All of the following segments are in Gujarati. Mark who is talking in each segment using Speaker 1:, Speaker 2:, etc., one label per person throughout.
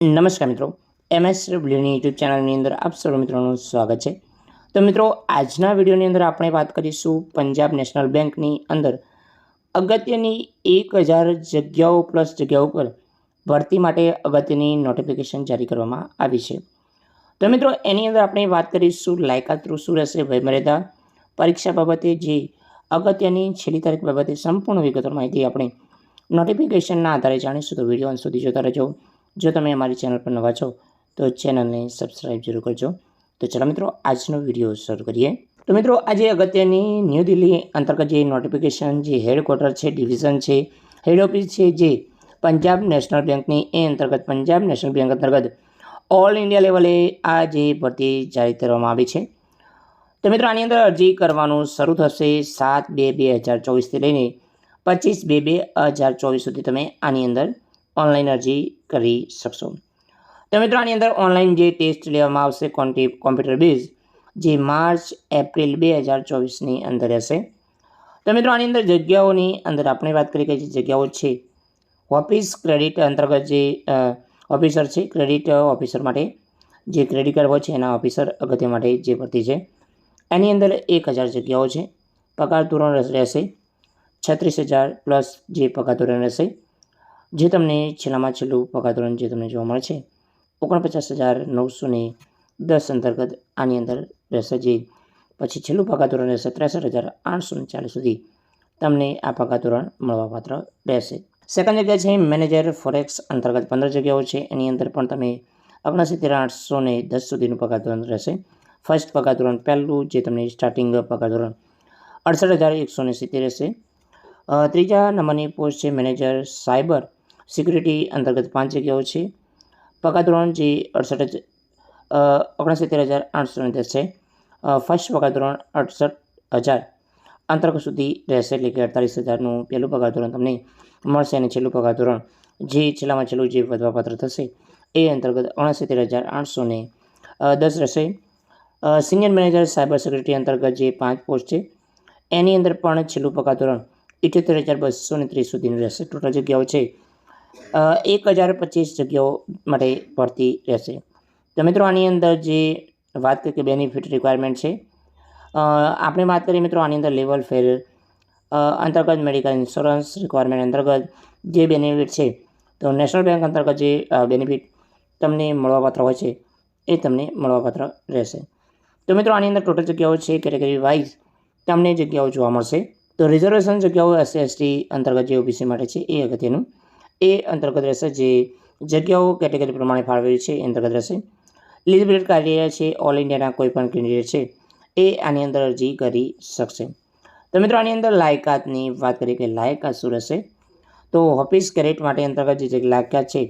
Speaker 1: નમસ્કાર મિત્રો, MSWની યુટ્યુબ ચેનલની અંદર આપ સર્વ મિત્રોનું સ્વાગત છે। તો મિત્રો, આજના વિડીયોની અંદર આપણે વાત કરીશું પંજાબ નેશનલ બેંકની અંદર અગત્યની 1000 જગ્યાઓ પ્લસ જગ્યાઓ પર ભરતી માટે અગત્યની નોટિફિકેશન જારી કરવામાં આવી છે। તો મિત્રો, એની અંદર આપણે વાત કરીશું લાયકાત શું રહેશે, વયમર્યાદા, પરીક્ષા બાબતે જે અગત્યની છેલ્લી તારીખ બાબતે સંપૂર્ણ વિગતવાર માહિતી આપણે નોટિફિકેશનના આધારે જાણીશું। તો વિડીયો અંત સુધી જોતા રહેજો। જો તમે અમારી ચેનલ પર નવા છો તો ચેનલને સબસ્ક્રાઈબ જરૂર કરજો। તો ચાલો મિત્રો, આજનો વિડીયો શરૂ કરીએ। તો મિત્રો, આજે અગત્યની ન્યૂ દિલ્હી અંતર્ગત જે નોટિફિકેશન, જે હેડક્વાર્ટર છે, ડિવિઝન છે, હેડ ઓફિસ છે, જે પંજાબ નેશનલ બેંકની એ અંતર્ગત પંજાબ નેશનલ બેંક અંતર્ગત ઓલ ઇન્ડિયા લેવલે આ જે ભરતી જારી કરવામાં આવી છે। તો મિત્રો, આની અંદર અરજી કરવાનું શરૂ થશે 7/2/2024થી લઈને 25/2/2024 સુધી તમે આની અંદર ઓનલાઈન અરજી કરી શકશો। તો મિત્રો, આની અંદર ઓનલાઈન જે ટેસ્ટ લેવામાં આવશે કોમ્પ્યુટર બેઝ, જે માર્ચ એપ્રિલ 2024ની અંદર રહેશે। તો મિત્રો, આની અંદર જગ્યાઓની અંદર આપણે વાત કરી કે જે જગ્યાઓ છે ઓફિસ ક્રેડિટ અંતર્ગત જે ઓફિસર છે, ક્રેડિટ ઓફિસર માટે જે ક્રેડિટ કાર્ડ હોય છે એના ઓફિસર અગત્ય માટે જે ભરતી છે એની અંદર 1000 જગ્યાઓ છે। પગાર ધોરણ રહેશે 36,000 પ્લસ જે પગાર ધોરણ રહેશે, જે તમને છેલ્લામાં છેલ્લું પગાર ધોરણ જે તમને જોવા મળે છે 49,910 અંતર્ગત આની અંદર રહેશે, જે પછી છેલ્લું પગાર ધોરણ રહેશે 63,840 સુધી તમને આ પગાર ધોરણ મળવાપાત્ર રહેશે। સેકન્ડ જગ્યા છે મેનેજર ફોરેક્સ અંતર્ગત 15 જગ્યાઓ છે, એની અંદર પણ તમે 79,810 સુધીનું પગાર ધોરણ રહેશે। ફર્સ્ટ પગાર ધોરણ પહેલું જે તમને સ્ટાર્ટિંગ પગાર ધોરણ 68,170 રહેશે। ત્રીજા નંબરની પોસ્ટ છે મેનેજર સાયબર સિક્યુરિટી અંતર્ગત 5 જગ્યાઓ છે, પગાર ધોરણ જે 69,810 છે। ફર્સ્ટ પગાર ધોરણ 68,000 અંતર્ગત સુધી રહેશે, એટલે કે 48,000નું પહેલું પગાર ધોરણ તમને મળશે અને છેલ્લું પગાર ધોરણ જે છેલ્લામાં છેલ્લું જે વધવાપાત્ર થશે એ અંતર્ગત 69,810 રહેશે। સિનિયર મેનેજર સાયબર સિક્યુરિટી અંતર્ગત જે 5 પોસ્ટ છે એની અંદર પણ છેલ્લું પગાર ધોરણ 78,230 સુધીનું રહેશે। ટોટલ જગ્યાઓ છે 1025 જગ્યાઓ માટે ભરતી રહેશે। તો મિત્રો, આની અંદર જે વાત કરીએ કે બેનિફિટ રિક્વાયરમેન્ટ છે, આપણે વાત કરીએ મિત્રો આની અંદર લેવલ ફેર અંતર્ગત મેડિકલ ઇન્સ્યોરન્સ રિક્વાયરમેન્ટ અંતર્ગત જે બેનિફિટ છે, તો નેશનલ બેંક અંતર્ગત જે બેનિફિટ તમને મળવાપાત્ર હોય છે એ તમને મળવાપાત્ર રહેશે। તો મિત્રો, આની અંદર ટોટલ જગ્યાઓ છે કેટેગરી વાઇઝ તમને જગ્યાઓ જોવા મળશે। તો રિઝર્વેશન જગ્યાઓ SC/ST અંતર્ગત જે ઓબીસી માટે છે એ અગત્યનું એ અંતર્ગત રહેશે, જે જગ્યાઓ કેટેગરી પ્રમાણે ફાળવેલી છે એ અંતર્ગત રહેશે। એલિજિબિલિટી ક્રાઇટેરિયા છે ઓલ ઇન્ડિયાના કોઈ પણ કેન્ડિડેટ છે એ આની અંદર અરજી કરી શકશે। તો મિત્રો, આની અંદર લાયકાતની વાત કરીએ કે લાયકાત શું રહેશે, તો ઓફિસ ક્રેડિટ માટે અંતર્ગત જે લાયકાત છે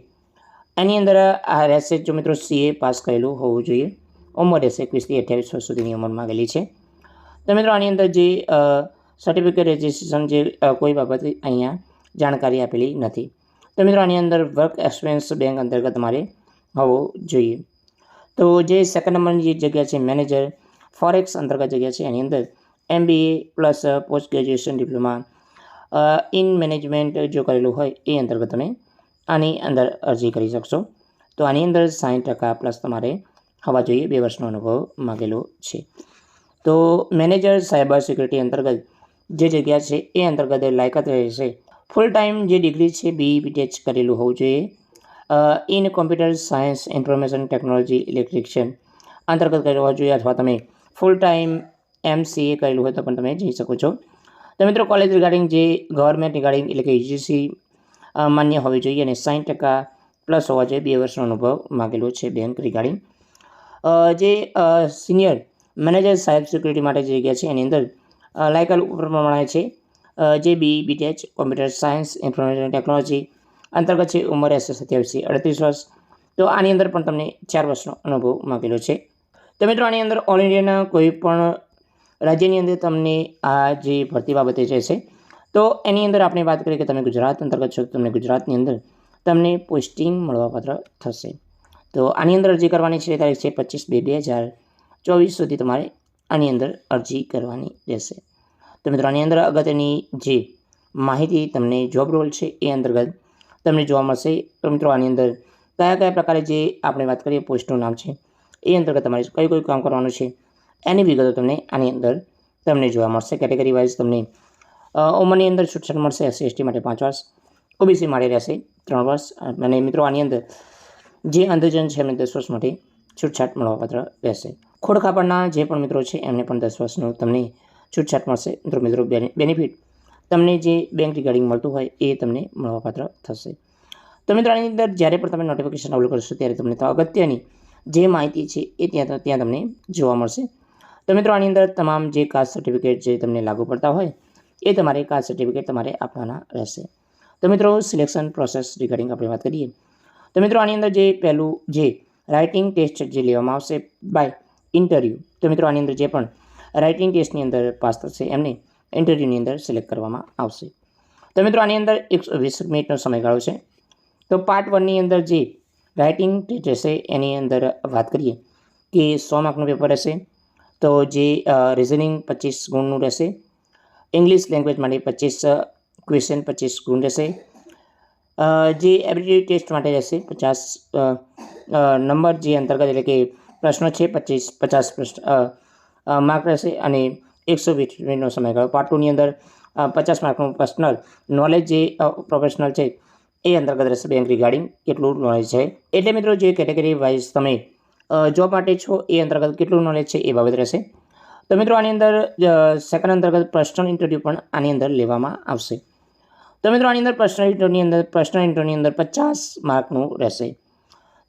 Speaker 1: એની અંદર આ રહેશે, જો મિત્રો CA પાસ કરેલું હોવું જોઈએ। ઉંમર રહેશે 21થી 28 વર્ષ સુધીની ઉંમર માંગેલી છે। તો મિત્રો, આની અંદર જે સર્ટિફિકેટ રજિસ્ટ્રેશન જે કોઈ બાબતે અહીંયા જાણકારી આપેલી નથી। તો મિત્રો, આની અંદર વર્ક એક્સપિરિયન્સ બેંક અંતર્ગત તમારે હોવો જોઈએ। તો જે સેકન્ડ નંબરની જે જગ્યા છે મેનેજર ફોરેક્સ અંતર્ગત જગ્યા છે એની અંદર MBA plus post graduation diploma in management જો કરેલું હોય એ અંતર્ગત તમે આની અંદર અરજી કરી શકશો। તો આની અંદર 60% પ્લસ તમારે હોવા જોઈએ, 2 વર્ષનો અનુભવ માગેલો છે। તો મેનેજર સાયબર સિક્યુરિટી અંતર્ગત જે જગ્યા છે એ અંતર્ગત લાયકાત રહેશે ફૂલ ટાઈમ જે ડિગ્રી છે BE/BTech કરેલું હોવું જોઈએ, in computer science information technology electrician અંતર્ગત કરેલું હોવું જોઈએ, અથવા તમે ફૂલ ટાઈમ MCA કરેલું હોય તો પણ તમે જઈ શકો છો। તો મિત્રો, કોલેજ રિગાર્ડિંગ જે ગવર્મેન્ટ રિગાર્ડિંગ એટલે કે UGC માન્ય હોવી જોઈએ અને 60% પ્લસ હોવા જોઈએ, 2 વર્ષનો અનુભવ માગેલો છે બેંક રિગાર્ડિંગ। જે સિનિયર મેનેજર સાયબર સિક્યુરિટી માટે જે જગ્યા છે એની અંદર લાયકાત પ્રમાણે છે, જે BE/BTech computer science information technology અંતર્ગત છે, ઉંમર રહેશે 27થી 38 વર્ષ। તો આની અંદર પણ તમને 4 વર્ષનો અનુભવ માગેલો છે। તો મિત્રો, આની અંદર ઓલ ઇન્ડિયાના કોઈ પણ રાજ્યની અંદર તમને આ જે ભરતી બાબતે રહેશે, તો એની અંદર આપણે વાત કરીએ કે તમે ગુજરાત અંતર્ગત છો તો તમને ગુજરાતની અંદર તમને પોસ્ટિંગ મળવાપાત્ર થશે। તો આની અંદર અરજી કરવાની છે તારીખ છે 25/2/2024 સુધી તમારે આની અંદર અરજી કરવાની રહેશે। તો મિત્રો, આની અંદર અગત્યની જે માહિતી તમને જોબ રોલ છે એ અંતર્ગત તમને જોવા મળશે। તો મિત્રો, આની અંદર કયા પ્રકારે જે આપણે વાત કરીએ પોસ્ટનું નામ છે એ અંતર્ગત તમારે કયું કામ કરવાનું છે એની વિગતો તમને આની અંદર તમને જોવા મળશે. કેટેગરી વાઇઝ તમને ઓમનની અંદર છૂટછાટ મળશે. SC ST માટે 5 વર્ષ, OBC માટે રહેશે 3 વર્ષ. અને મિત્રો આની અંદર જે અંધજન છે એમને 10 વર્ષ માટે છૂટછાટ મળવાપાત્ર રહેશે. ખોડ કાપડના જે પણ મિત્રો છે એમને પણ 10 વર્ષનું તમને છૂટછાટ મળશે. મિત્રો બેનિફિટ તમને જે બેંક રિગાર્ડિંગ મળતું હોય એ તમને મળવાપાત્ર થશે. તો મિત્રો આની અંદર જ્યારે પણ તમે નોટિફિકેશન ડાઉનલોડ કરશો ત્યારે તમને તો અગત્યની જે માહિતી છે એ ત્યાં તમને જોવા મળશે. તો મિત્રો આની અંદર તમામ જે કાસ્ટ સર્ટિફિકેટ જે તમને લાગુ પડતા હોય એ તમારે કાસ્ટ સર્ટિફિકેટ તમારે આપવાના રહેશે. તો મિત્રો સિલેક્શન પ્રોસેસ રિગાર્ડિંગ આપણે વાત કરીએ તો મિત્રો આની અંદર જે પહેલું જે રાઇટિંગ ટેસ્ટ જે લેવામાં આવશે બાય ઇન્ટરવ્યૂ. તો મિત્રો આની અંદર જે પણ રાઇટિંગ ટેસ્ટની અંદર પાસ થશે એમને ઇન્ટરવ્યૂની અંદર સિલેક્ટ કરવામાં આવશે. તો મિત્રો આની અંદર 120 મિનિટનો સમયગાળો છે. તો પાર્ટ 1ની અંદર જે રાઇટિંગ ટેસ્ટ રહેશે એની અંદર વાત કરીએ કે 100 માર્કનું પેપર રહેશે. તો જે રિઝનિંગ 25 ગુણનું રહેશે. ઇંગ્લિશ લેંગ્વેજ માટે 25 ક્વેશ્ચન 25 ગુણ રહેશે. જે એબિલિટી ટેસ્ટ માટે રહેશે 50 નંબર જે અંતર્ગત એટલે કે પ્રશ્નો છે 50 પ્રશ્ન માર્ક રહેશે અને 120 મિનિટનો સમયગાળો. પાર્ટ 2ની અંદર 50 માર્કનું પર્સનલ નોલેજ જે પ્રોફેશનલ છે એ અંતર્ગત રહેશે. બેંક રિગાર્ડિંગ કેટલું નોલેજ છે એટલે મિત્રો જે કેટેગરી વાઇઝ તમે જોબ માટે છો એ અંતર્ગત કેટલું નોલેજ છે એ બાબત રહેશે. તો મિત્રો આની અંદર સેકન્ડ અંતર્ગત પર્સનલ ઇન્ટરવ્યૂ પણ આની અંદર લેવામાં આવશે. તો મિત્રો આની અંદર પર્સનલ ઇન્ટરવ્યૂની અંદર 50 માર્કનું રહેશે.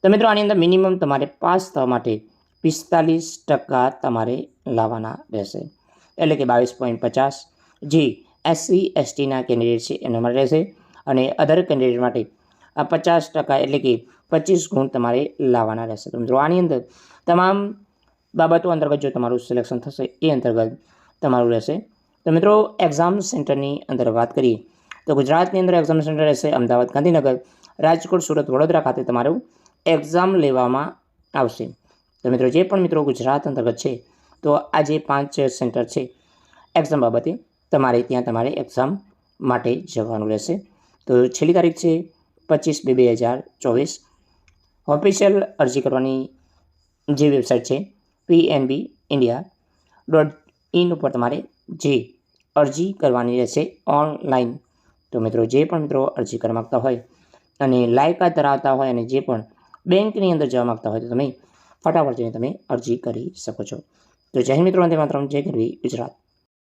Speaker 1: તો મિત્રો આની અંદર મિનિમમ તમારે પાસ થવા માટે 45% તમારે લાવવાના રહેશે. એટલે કે 22.50 જે SC STના કેન્ડિડેટ છે એના માટે રહેશે અને અધર કેન્ડિડેટ માટે 50% એટલે કે 25 ગુણ તમારે લાવવાના રહેશે. તો મિત્રો આની અંદર તમામ બાબતો અંતર્ગત જો તમારું સિલેક્શન થશે એ અંતર્ગત તમારું રહેશે. તો મિત્રો એક્ઝામ સેન્ટરની અંદર વાત કરીએ તો ગુજરાતની અંદર એક્ઝામ સેન્ટર રહેશે અમદાવાદ, ગાંધીનગર, રાજકોટ, સુરત, વડોદરા ખાતે તમારું એક્ઝામ લેવામાં આવશે. તો મિત્રો જે પણ મિત્રો ગુજરાત અંતર્ગત છે તો આ જે 5 સેન્ટર છે એક્ઝામ બાબતે તમારે એક્ઝામ માટે જવાનું રહેશે. તો છેલ્લી તારીખ છે 25/2/2024. ઓફિશિયલ અરજી કરવાની જે વેબસાઇટ છે pnbindia.in ઉપર તમારે જે અરજી કરવાની રહેશે ઓનલાઈન. તો મિત્રો જે પણ મિત્રો અરજી કરવા માગતા હોય અને લાયકાત ધરાવતા હોય અને જે પણ બેંકની અંદર જવા માગતા હોય તો તમે ફટાફટ જઈને તમે અરજી કરી શકો છો. તો જય હિન્દ મિત્રો, વંદે માતરમ, જય ગરવી ગુજરાત.